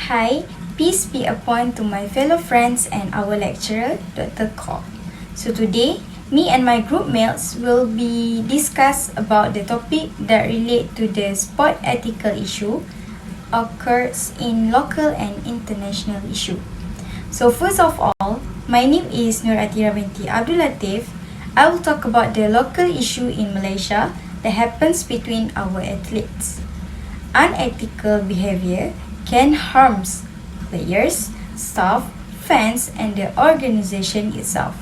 Hi, peace be upon to my fellow friends and our lecturer, Dr. Koh. So today, me and my group mates will be discuss about the topic that relate to the sport ethical issue occurs in local and international issue. So first of all, my name is Nur Atira binti Abdul Latif. I will talk about the local issue in Malaysia that happens between our athletes. Unethical behavior can harm players, staff, fans, and the organization itself.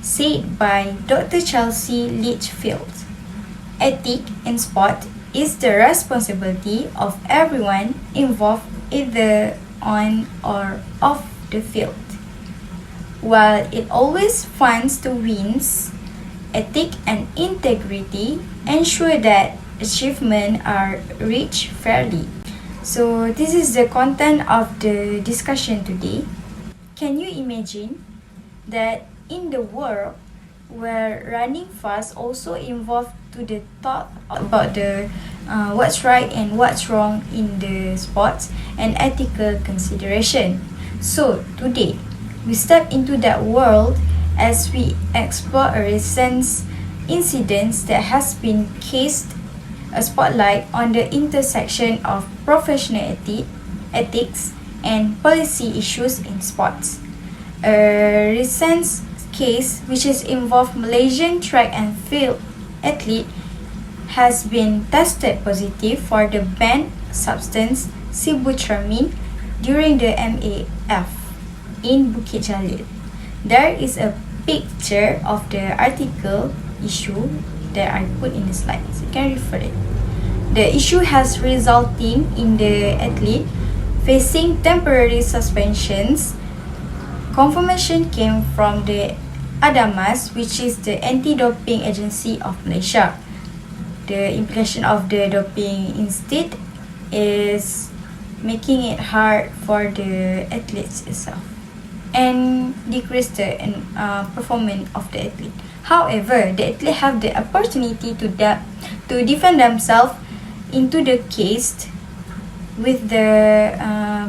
Said by Dr. Chelsea Litchfield. Ethics in sport is the responsibility of everyone involved either on or off the field. While it always funds to wins, ethics and integrity ensure that achievements are reached fairly. So this is the content of the discussion today. Can you imagine that in the world where running fast also involved to the thought about the what's right and what's wrong in the sports and ethical consideration. So today we step into that world as we explore a recent incident that has been cast a spotlight on the intersection of professional ethics and policy issues in sports. A recent case which is involved Malaysian track and field athlete has been tested positive for the banned substance sibutramine during the MAF in Bukit Jalil. There is a picture of the article issue that I put in the slides. You can refer it. The issue has resulting in the athlete facing temporary suspensions. Confirmation came from the ADAMAS, which is the Anti-Doping Agency of Malaysia. The implication of the doping instead is making it hard for the athletes itself and decrease the performance of the athlete. However, the athlete have the opportunity to defend themselves into the case with the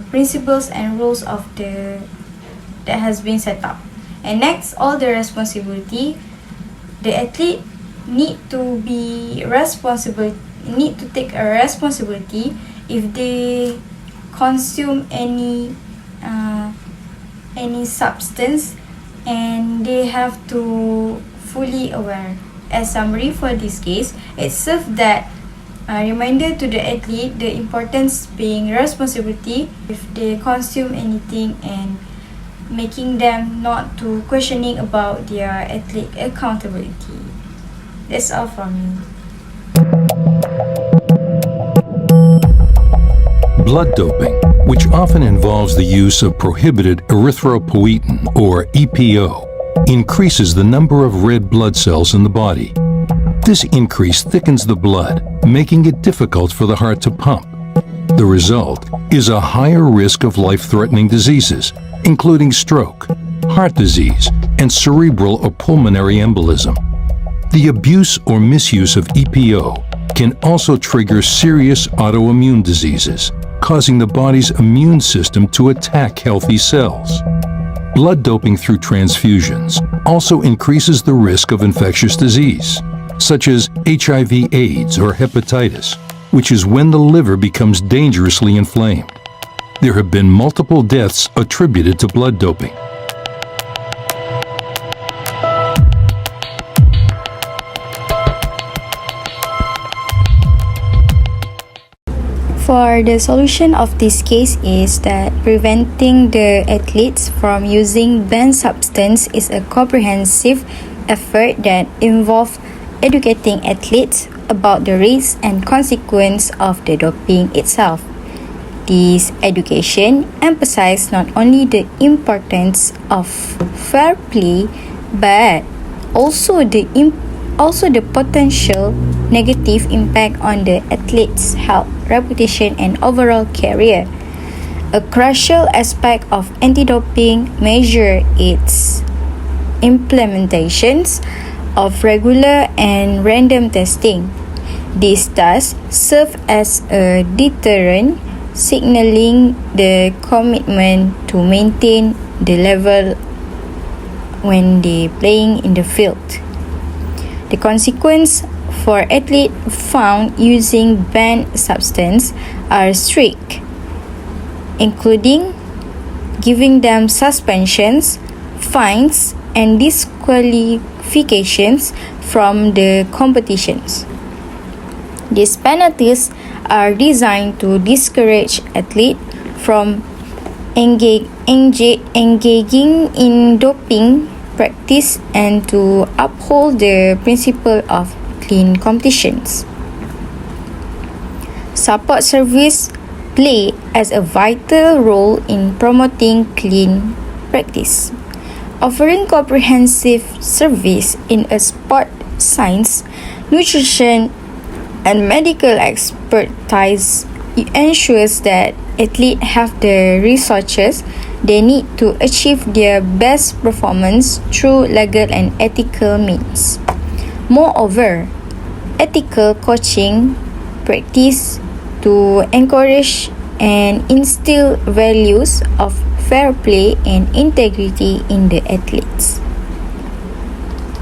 principles and rules of that has been set up. And next, all the responsibility, the athlete need to take a responsibility if they consume any substance, and they have to fully aware. As summary for this case, it serves that reminder to the athlete the importance being responsibility if they consume anything, and making them not to questioning about their athlete accountability. That's all from me. Blood doping, which often involves the use of prohibited erythropoietin, or EPO, increases the number of red blood cells in the body. This increase thickens the blood, making it difficult for the heart to pump. The result is a higher risk of life-threatening diseases, including stroke, heart disease, and cerebral or pulmonary embolism. The abuse or misuse of EPO can also trigger serious autoimmune diseases, causing the body's immune system to attack healthy cells. Blood doping through transfusions also increases the risk of infectious disease, such as HIV/AIDS or hepatitis, which is when the liver becomes dangerously inflamed. There have been multiple deaths attributed to blood doping. For the solution of this case is that preventing the athletes from using banned substance is a comprehensive effort that involves educating athletes about the risks and consequence of the doping itself. This education emphasizes not only the importance of fair play but also the potential negative impact on the athlete's health, reputation, and overall career. A crucial aspect of anti-doping measure is implementations of regular and random testing. This does serve as a deterrent, signaling the commitment to maintain the level when they playing in the field. The consequence for athletes found using banned substance are strict, including giving them suspensions, fines, and disqualifications from the competitions. These penalties are designed to discourage athletes from engaging in doping practice and to uphold the principle of clean competitions. Support service play as a vital role in promoting clean practice. Offering comprehensive service in a sport science, nutrition, and medical expertise ensures that athletes have the resources they need to achieve their best performance through legal and ethical means. Moreover, ethical coaching practice to encourage and instill values of fair play and integrity in the athletes.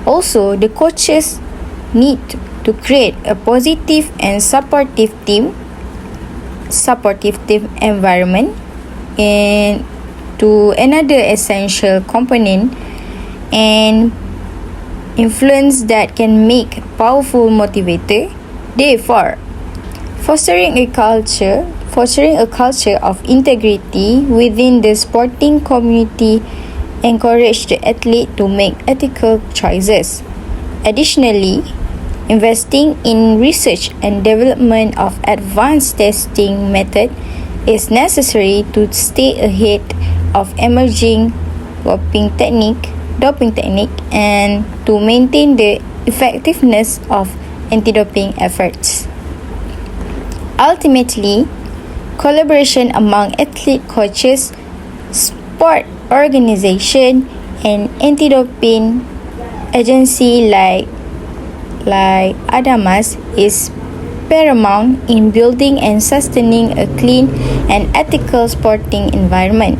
Also, the coaches need to create a positive and supportive team environment, and to another essential component and influence that can make powerful motivator. Therefore, fostering a culture of integrity within the sporting community encourage the athlete to make ethical choices. Additionally, investing in research and development of advanced testing methods is necessary to stay ahead of emerging doping technique and to maintain the effectiveness of anti-doping efforts. Ultimately, collaboration among athlete coaches, sport organization, and anti-doping agency like ADAMAS is paramount in building and sustaining a clean and ethical sporting environment.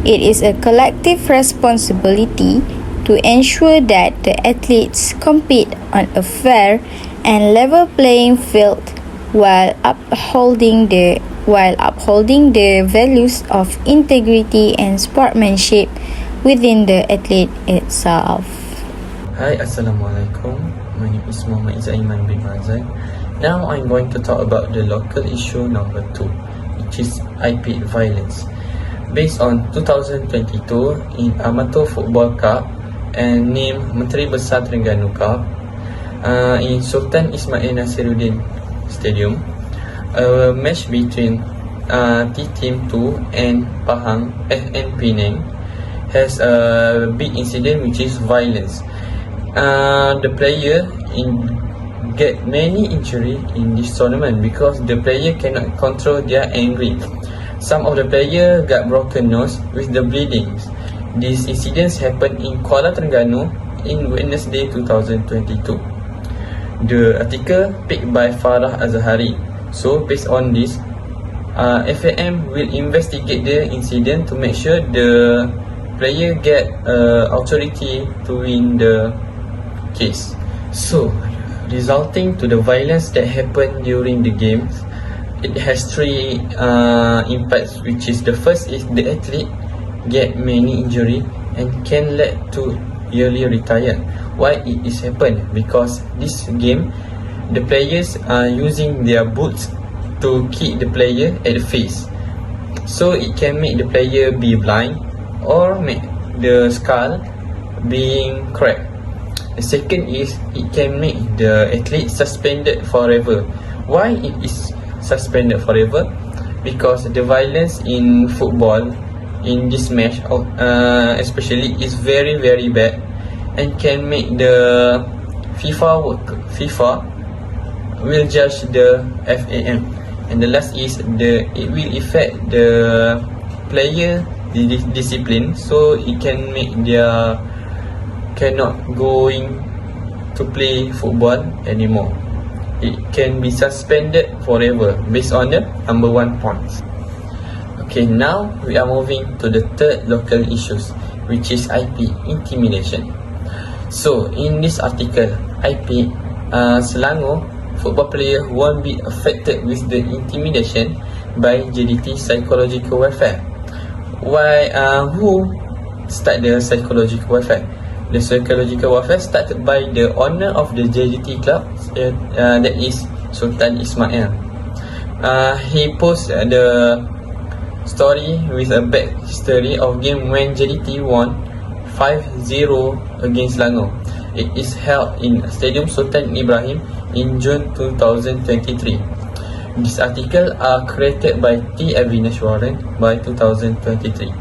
It is a collective responsibility to ensure that the athletes compete on a fair and level playing field while upholding the values of integrity and sportsmanship within the athlete itself. Hi, Assalamualaikum. My name is Muhammad Izzaiman bin Mazan. Now I'm going to talk about the local issue number 2, which is IP violence. Based on 2022 in Amateur Football Cup and named Menteri Besar Terengganu Cup in Sultan Ismail Nasiruddin Stadium, a match between T-Team 2 and Pahang and Penang has a big incident, which is violence. The player get many injury in this tournament because the player cannot control their anger. Some of the player got broken nose with the bleeding. These incidents happened in Kuala Terengganu in Wednesday 2022. The article picked by Farah Azhari. So based on this, FAM will investigate the incident to make sure the player get authority to win the case. So, resulting to the violence that happened during the games, it has 3 impacts, which is the first is the athlete get many injury and can lead to yearly retire. Why it is happened? Because this game, the players are using their boots to kick the player at the face, so it can make the player be blind or make the skull being cracked. The second is it can make the athlete suspended forever. Why it is suspended forever? Because the violence in football in this match especially is very bad and can make the FIFA will judge the FAM And the last is it will affect the player discipline, so it can make their cannot going to play football anymore. It can be suspended forever based on the number 1 points. Okay, now we are moving to the third local issues, which is IP intimidation. So in this article, IP Selangor football player won't be affected with the intimidation by JDT psychological warfare. Why? Who start the psychological warfare? The psychological warfare started by the owner of the JDT club, that is Sultan Ismail. He posted the story with a back history of game when JDT won 5-0 against Selangor. It is held in Stadium Sultan Ibrahim in June 2023. This article are created by T. Avinashwaran by 2023.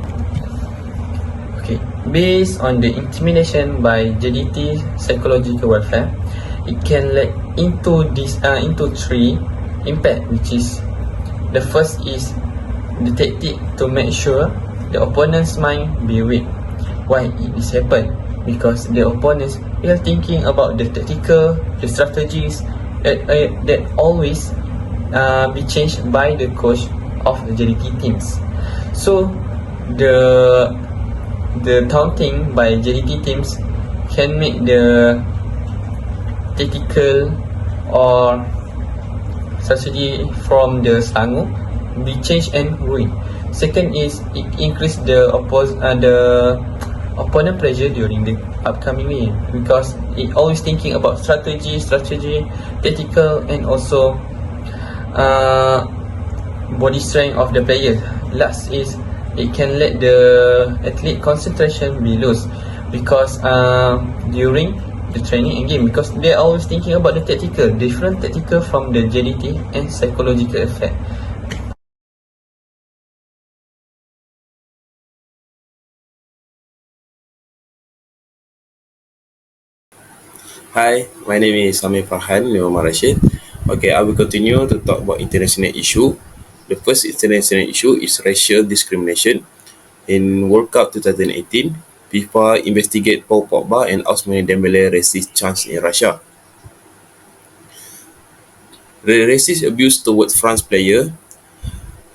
Okay, based on the intimidation by JDT psychological warfare, it can lead into three impact, which is the first is the tactic to make sure the opponent's mind be weak. Why it is happen? Because the opponents are thinking about the tactical, the strategies that always be changed by the coach of the JDT teams. So the taunting by JDT teams can make the tactical or strategy from the Selangor be changed and ruined. Second is it increase the opponent pressure during the upcoming game, because it always thinking about strategy, tactical, and also body strength of the player. Last is it can let the athlete concentration be lost, because during the training and game, because they're always thinking about the different tactical from the JDT and psychological effect. Hi, my name is Amir Farhan Muhammad Rashid. Okay, I will continue to talk about international issue. The first international issue is racial discrimination. In World Cup 2018, FIFA investigate Paul Pogba and Ousmane Dembele racist chants in Russia. The racist abuse towards France player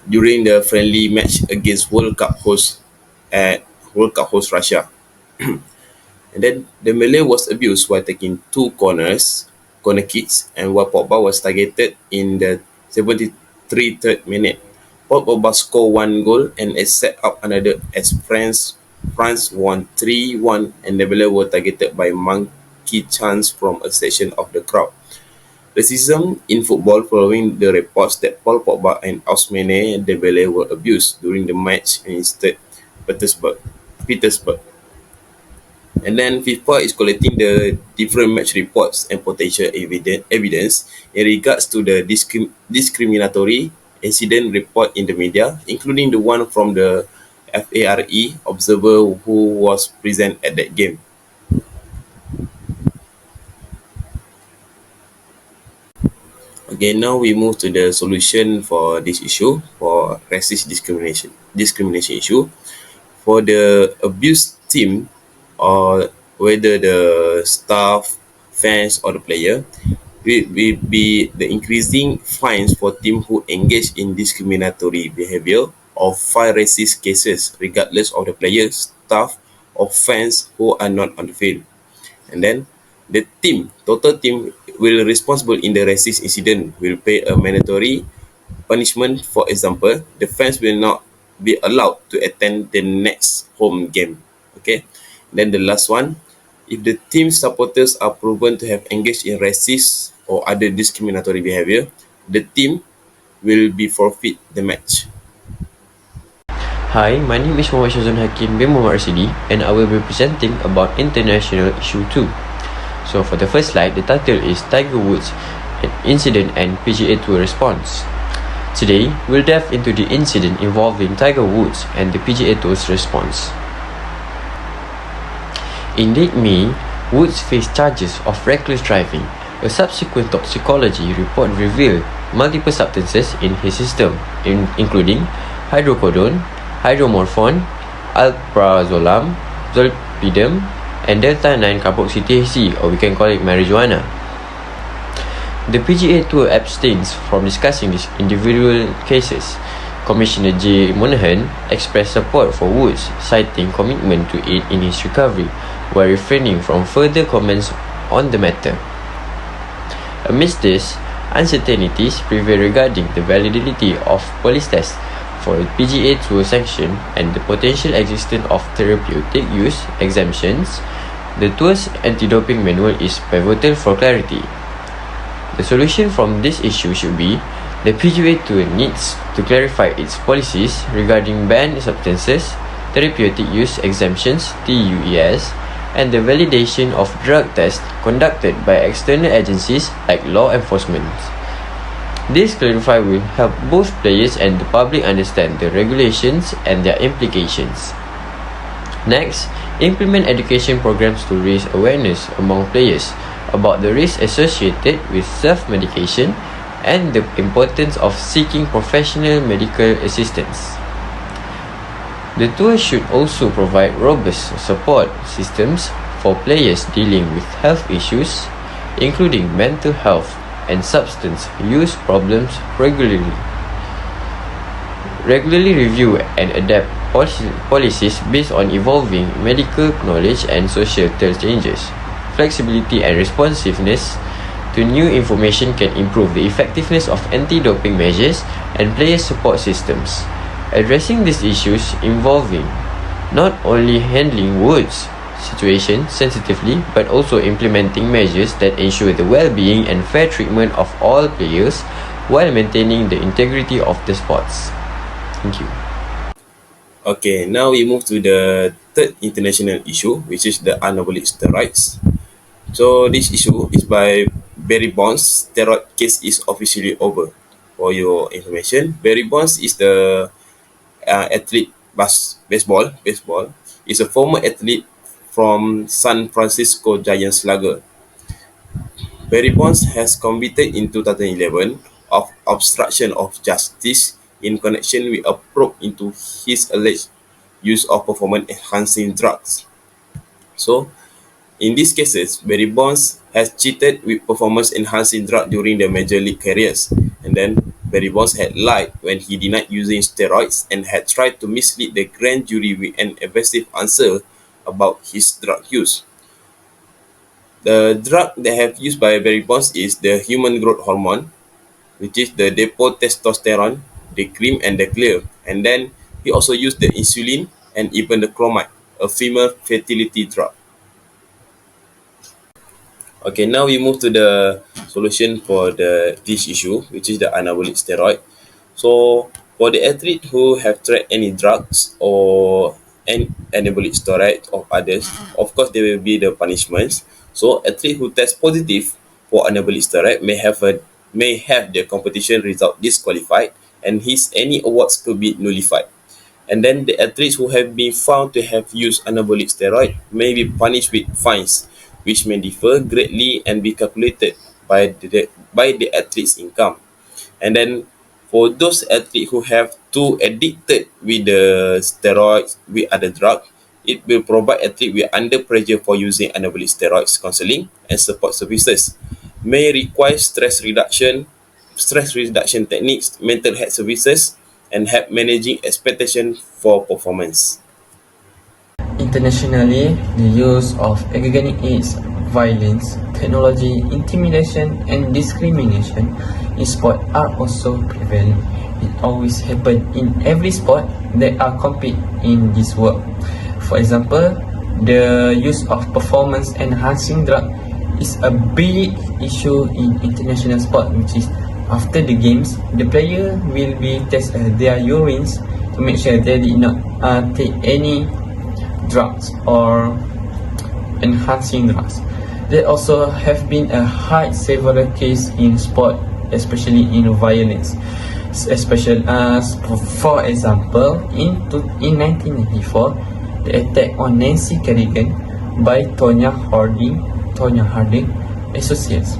during the friendly match against World Cup host Russia. And then Dembele was abused while taking corner kicks, and while Pogba was targeted in the 73rd minute. Paul Pogba scored one goal and it set up another as France won 3-1, and Dembele was targeted by monkey chants from a section of the crowd. Racism in football following the reports that Paul Pogba and Ousmane Dembele were abused during the match in St. Petersburg. And then FIFA is collecting the different match reports and potential evidence in regards to the discriminatory incident report in the media, including the one from the FARE observer who was present at that game. Okay, now we move to the solution for this issue, for racist discrimination issue. For the abused team, or whether the staff, fans, or the player, will be the increasing fines for teams who engage in discriminatory behavior or file racist cases, regardless of the players, staff, or fans who are not on the field. And then the total team will responsible in the racist incident will pay a mandatory punishment. For example, the fans will not be allowed to attend the next home game. Okay. Then the last one, if the team supporters are proven to have engaged in racist or other discriminatory behavior, the team will be forfeit the match. Hi, my name is Muhammad Shazun Hakim bin Muhammad RCD, and I will be presenting about international issue 2. So for the first slide, the title is Tiger Woods, an incident and PGA Tour response. Today, we'll delve into the incident involving Tiger Woods and the PGA Tour's response. In late May, Woods faced charges of reckless driving A subsequent toxicology report revealed multiple substances in his system, including hydrocodone, hydromorphone, alprazolam, zolpidem, and delta-9 carboxy-THC, or we can call it marijuana. The PGA Tour abstains from discussing these individual cases. Commissioner J. Monahan expressed support for Woods, citing commitment to aid in his recovery, while refraining from further comments on the matter. Amidst this, uncertainties prevail regarding the validity of police tests for the PGA Tour sanction and the potential existence of therapeutic use exemptions. The Tour's anti-doping manual is pivotal for clarity. The solution from this issue should be the PGA Tour needs to clarify its policies regarding banned substances, therapeutic use exemptions (TUES), and the validation of drug tests conducted by external agencies like law enforcement. This clarify will help both players and the public understand the regulations and their implications. Next, implement education programs to raise awareness among players about the risks associated with self-medication and the importance of seeking professional medical assistance. The tour should also provide robust support systems for players dealing with health issues, including mental health and substance use problems regularly. Regularly review and adapt policies based on evolving medical knowledge and societal changes. Flexibility and responsiveness to new information can improve the effectiveness of anti-doping measures and player support systems. Addressing these issues involving not only handling Woods' situation sensitively but also implementing measures that ensure the well-being and fair treatment of all players while maintaining the integrity of the sports. Thank you. Okay, now we move to the third international issue, which is the anabolic steroids. So this issue is by Barry Bonds. Steroid case is officially over. For your information, Barry Bonds is the athlete baseball. Is a former athlete from San Francisco Giants slugger. Barry Bonds has convicted in 2011 of obstruction of justice in connection with a probe into his alleged use of performance-enhancing drugs. So, in these cases, Barry Bonds has cheated with performance-enhancing drugs during their major league careers, and then Barry Bonds had lied when he denied using steroids and had tried to mislead the grand jury with an evasive answer about his drug use. The drug that have used by Barry Bonds is the human growth hormone, which is the depo-testosterone, the cream and the clear. And then he also used the insulin and even the clomide, a female fertility drug. Okay, now we move to the solution for this issue, which is the anabolic steroid. So, for the athlete who have tried any drugs or an anabolic steroid or others, of course there will be the punishments. So, athlete who test positive for anabolic steroid may have their competition result disqualified, and any awards could be nullified. And then the athletes who have been found to have used anabolic steroid may be punished with fines, which may differ greatly and be calculated by the athlete's income. And then for those athletes who have too addicted with the steroids with other drugs, it will provide athletes with under pressure for using anabolic steroids counseling and support services, may require stress reduction techniques, mental health services, and help managing expectation for performance. Internationally, the use of against AIDS, violence, technology, intimidation, and discrimination in sport are also prevalent. It always happens in every sport that are compete in this world. For example, the use of performance-enhancing drug is a big issue in international sport, which is after the games, the player will be test their urines to make sure they did not take any drugs or enhancing drugs. There also have been a high several case in sport, especially in violence. For example, in 1994, the attack on Nancy Kerrigan by Tonya Harding Associates.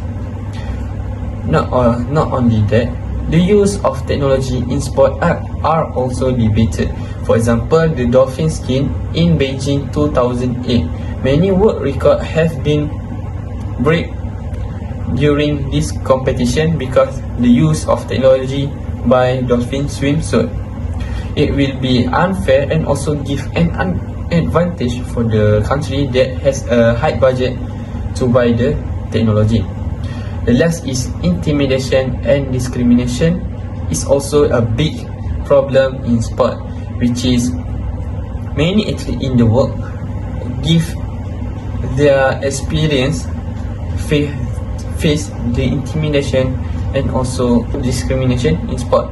Not only that, the use of technology in sport are also debated. For example, the dolphin skin in Beijing 2008. Many world records have been break during this competition because the use of technology by dolphin swimsuit. It will be unfair and also give an advantage for the country that has a high budget to buy the technology. The last is intimidation and discrimination is also a big problem in sport, which is many athletes in the world give their experience face the intimidation and also discrimination in sport.